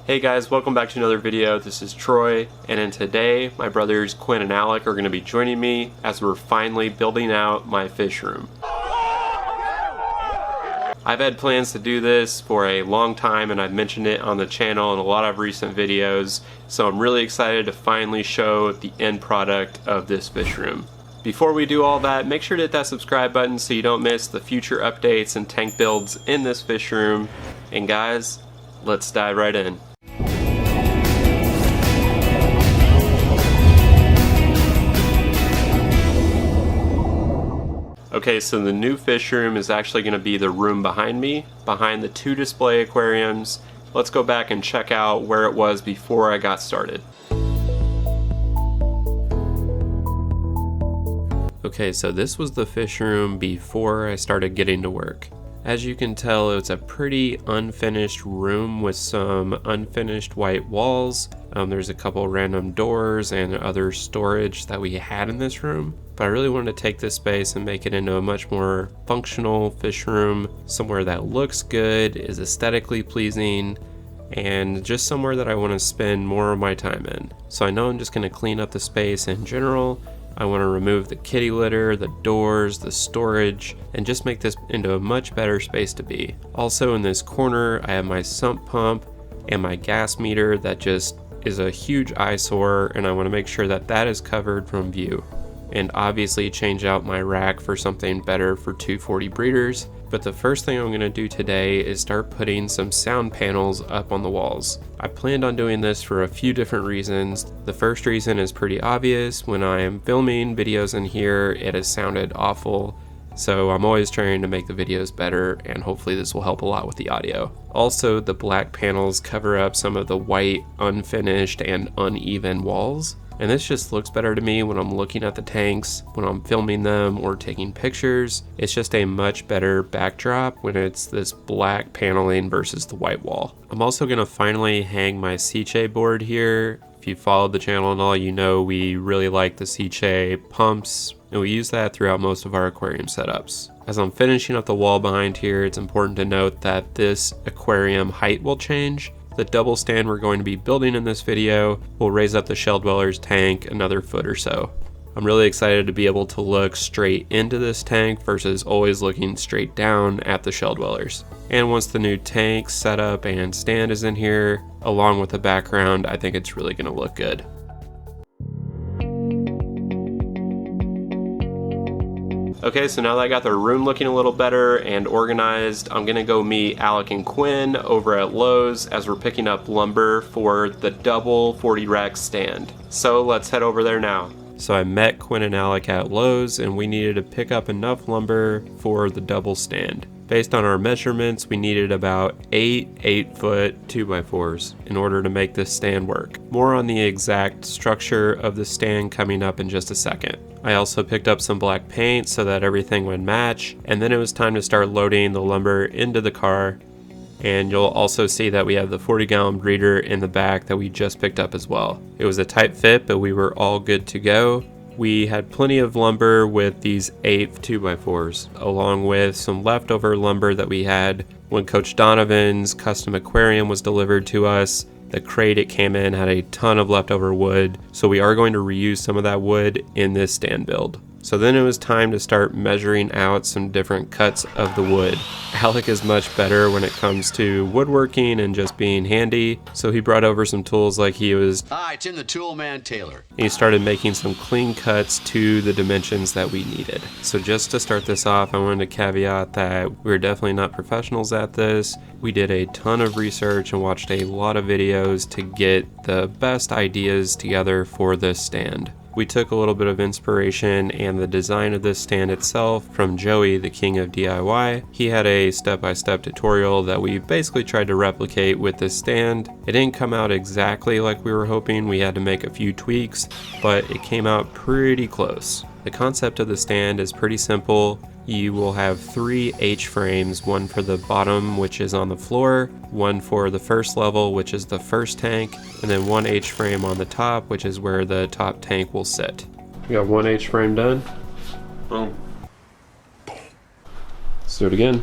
Hey guys, welcome back to another video. This is Troy, and in today, my brothers Quinn and Alec are going to be joining me as we're finally building out my fish room. I've had plans to do this for a long time, and I've mentioned it on the channel in a lot of recent videos, so I'm really excited to finally show the end product of this fish room. Before we do all that, make sure to hit that subscribe button so you don't miss the future updates and tank builds in this fish room. And guys, let's dive right in. Okay, so the new fish room is actually going to be the room behind me, behind the two display aquariums. Let's go back and check out where it was before I got started. Okay, so this was the fish room before I started getting to work. As you can tell, it's a pretty unfinished room with some unfinished white walls. There's a couple random doors and other storage that we had in this room. But I really wanted to take this space and make it into a much more functional fish room, somewhere that looks good, is aesthetically pleasing, and just somewhere that I want to spend more of my time in. So I know I'm just going to clean up the space in general. I want to remove the kitty litter, the doors, the storage, and just make this into a much better space to be. Also in this corner, I have my sump pump and my gas meter that just is a huge eyesore, and I want to make sure that that is covered from view. And obviously change out my rack for something better for 240 breeders. But the first thing I'm going to do today is start putting some sound panels up on the walls. I planned on doing this for a few different reasons. The first reason is pretty obvious. When I am filming videos in here, it has sounded awful. So I'm always trying to make the videos better, and hopefully this will help a lot with the audio. Also, the black panels cover up some of the white, unfinished, and uneven walls. And this just looks better to me when I'm looking at the tanks, when I'm filming them or taking pictures. It's just a much better backdrop when it's this black paneling versus the white wall. I'm also going to finally hang my Cichlid board here. If you followed the channel and all, you know we really like the Cichlid pumps, and we use that throughout most of our aquarium setups. As I'm finishing up the wall behind here, it's important to note that this aquarium height will change. The double stand we're going to be building in this video will raise up the shell dweller's tank another foot or so. I'm really excited to be able to look straight into this tank versus always looking straight down at the shell dwellers. And once the new tank setup and stand is in here, along with the background, I think it's really going to look good. Okay, so now that I got the room looking a little better and organized, I'm gonna go meet Alec and Quinn over at Lowe's as we're picking up lumber for the double 40 rack stand. So let's head over there now. So I met Quinn and Alec at Lowe's, and we needed to pick up enough lumber for the double stand. Based on our measurements, we needed about 8-foot 2x4s in order to make this stand work. More on the exact structure of the stand coming up in just a second. I also picked up some black paint so that everything would match, and then it was time to start loading the lumber into the car. And you'll also see that we have the 40-gallon breeder in the back that we just picked up as well. It was a tight fit, but we were all good to go. We had plenty of lumber with these 8 2x4s, along with some leftover lumber that we had when Coach Donovan's custom aquarium was delivered to us. The crate it came in had a ton of leftover wood, so we are going to reuse some of that wood in this stand build. So then it was time to start measuring out some different cuts of the wood. Alec is much better when it comes to woodworking and just being handy, so he brought over some tools like he was... Hi, Tim the Tool Man Taylor. And he started making some clean cuts to the dimensions that we needed. So just to start this off, I wanted to caveat that we're definitely not professionals at this. We did a ton of research and watched a lot of videos to get the best ideas together for this stand. We took a little bit of inspiration and the design of this stand itself from Joey, the king of DIY. He had a step-by-step tutorial that we basically tried to replicate with this stand. It didn't come out exactly like we were hoping. We had to make a few tweaks, but it came out pretty close. The concept of the stand is pretty simple. You will have 3 H-frames, one for the bottom, which is on the floor, one for the first level, which is the first tank, and then 1 H-frame on the top, which is where the top tank will sit. We got 1 H-frame done. Boom. So do it again.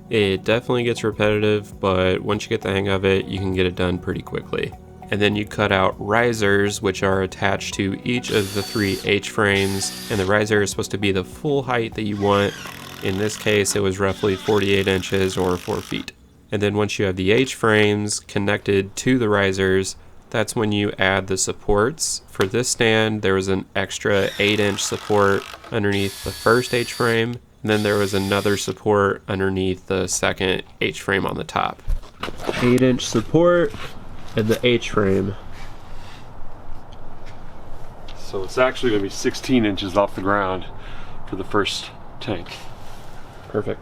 It definitely gets repetitive, but once you get the hang of it, you can get it done pretty quickly. And then you cut out risers, which are attached to each of the 3 H-frames, and the riser is supposed to be the full height that you want. In this case, it was roughly 48 inches or 4 feet. And then once you have the H-frames connected to the risers, that's when you add the supports. For this stand, there was an extra 8-inch support underneath the first H-frame, and then there was another support underneath the second H-frame on the top. 8-inch support and the H-frame. So it's actually going to be 16 inches off the ground for the first tank. Perfect.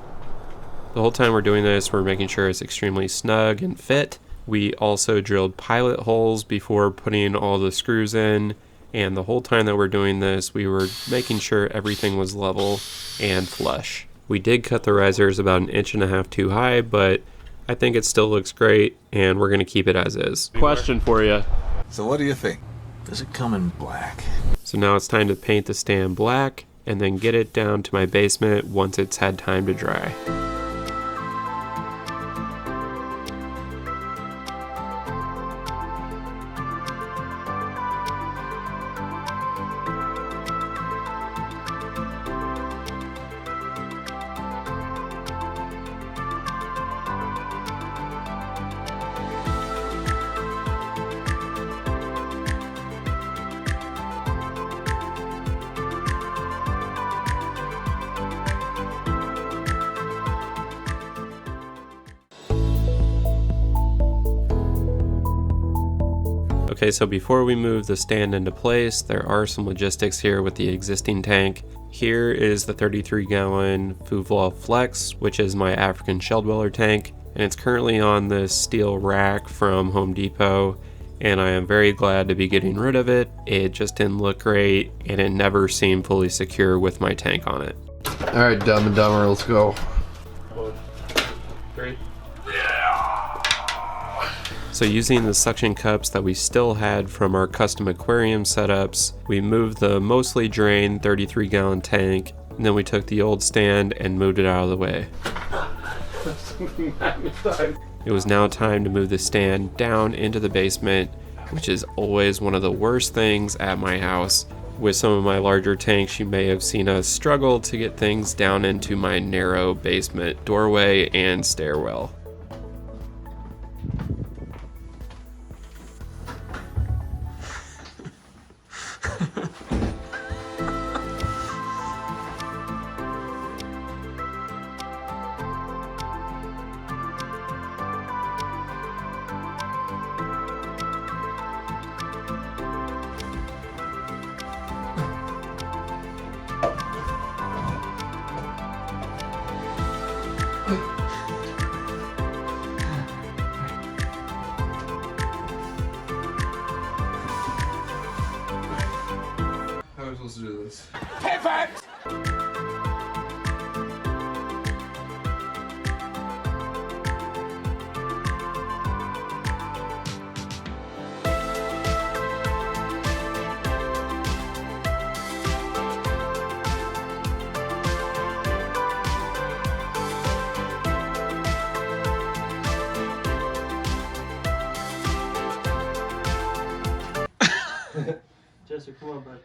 The whole time we're doing this, we're making sure it's extremely snug and fit. We also drilled pilot holes before putting all the screws in, and the whole time that we're doing this, we were making sure everything was level and flush. We did cut the risers about 1.5 inches too high, but I think it still looks great, and we're going to keep it as is. Question for you. So what do you think? Does it come in black? So now it's time to paint the stand black, and then get it down to my basement once it's had time to dry. Okay, so before we move the stand into place, there are some logistics here with the existing tank. Here is the 33-gallon Fouval Flex, which is my African shell dweller tank, and it's currently on this steel rack from Home Depot, and I am very glad to be getting rid of it. It just didn't look great, and it never seemed fully secure with my tank on it. All right, Dumb and Dumber, let's go. 1, 2, 3. So using the suction cups that we still had from our custom aquarium setups, we moved the mostly drained 33-gallon tank, and then we took the old stand and moved it out of the way. It was now time to move the stand down into the basement, which is always one of the worst things at my house. With some of my larger tanks, you may have seen us struggle to get things down into my narrow basement doorway and stairwell. How are we supposed to do this? Jessica, come on, bud.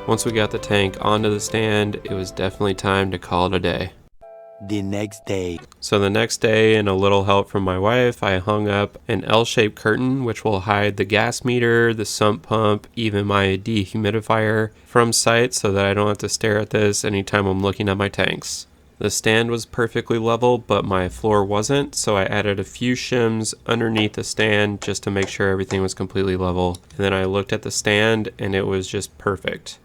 Once we got the tank onto the stand, it was definitely time to call it a day. The next day. So the next day, and a little help from my wife, I hung up an L-shaped curtain which will hide the gas meter, the sump pump, even my dehumidifier from sight so that I don't have to stare at this anytime I'm looking at my tanks. The stand was perfectly level, but my floor wasn't, so I added a few shims underneath the stand just to make sure everything was completely level. And then I looked at the stand and it was just perfect.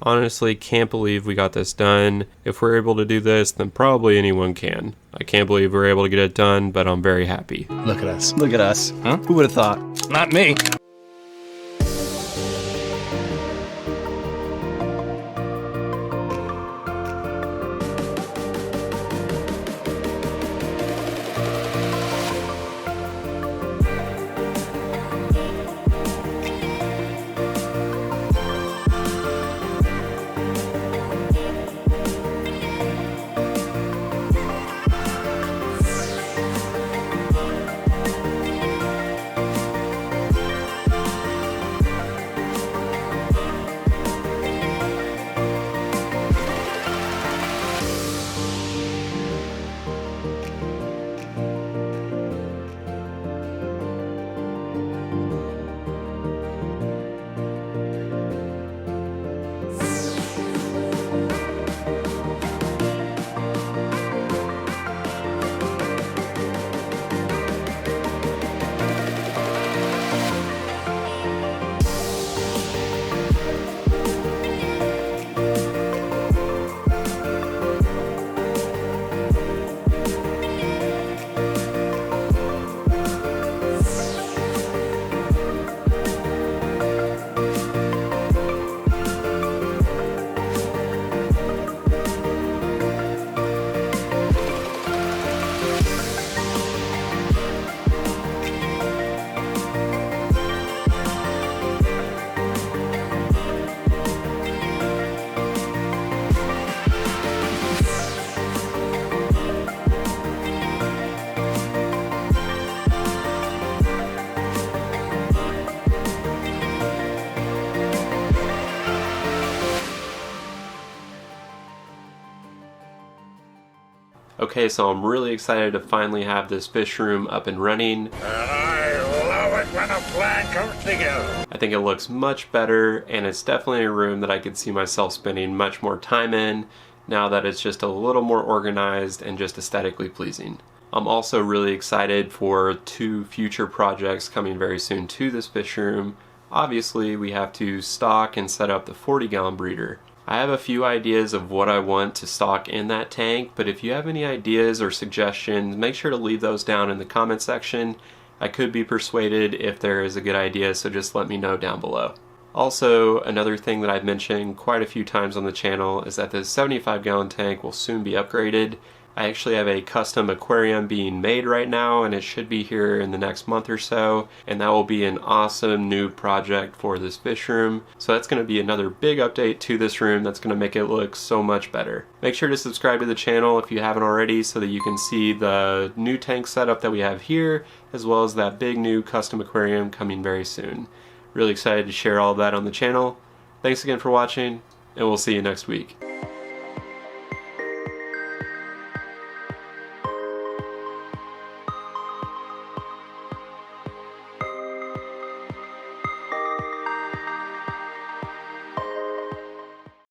Honestly, can't believe we got this done. If we're able to do this, then probably anyone can. I can't believe we're able to get it done, but I'm very happy. Look at us. Look at us. Huh? Who would have thought? Not me. Okay, so I'm really excited to finally have this fish room up and running. I love it when a plan comes together. I think it looks much better, and it's definitely a room that I could see myself spending much more time in now that it's just a little more organized and just aesthetically pleasing. I'm also really excited for 2 future projects coming very soon to this fish room. Obviously, we have to stock and set up the 40-gallon breeder. I have a few ideas of what I want to stock in that tank, but if you have any ideas or suggestions, make sure to leave those down in the comment section. I could be persuaded if there is a good idea, so just let me know down below. Also, another thing that I've mentioned quite a few times on the channel is that the 75-gallon tank will soon be upgraded. I actually have a custom aquarium being made right now, and it should be here in the next month or so, and that will be an awesome new project for this fish room. So that's going to be another big update to this room that's going to make it look so much better. Make sure to subscribe to the channel if you haven't already so that you can see the new tank setup that we have here, as well as that big new custom aquarium coming very soon. Really excited to share all of that on the channel. Thanks again for watching, and we'll see you next week.